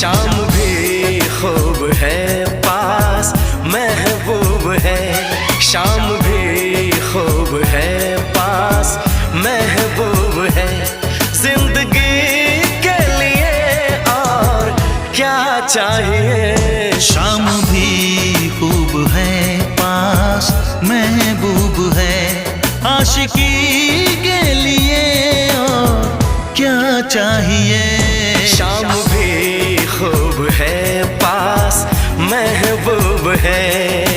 शाम भी खूब है पास महबूब है, शाम भी खूब है पास महबूब है। जिंदगी के लिए और क्या चाहिए। शाम भी खूब है पास महबूब है, आशिकी के लिए और क्या चाहिए। शाम भी खूब है पास महबूब है।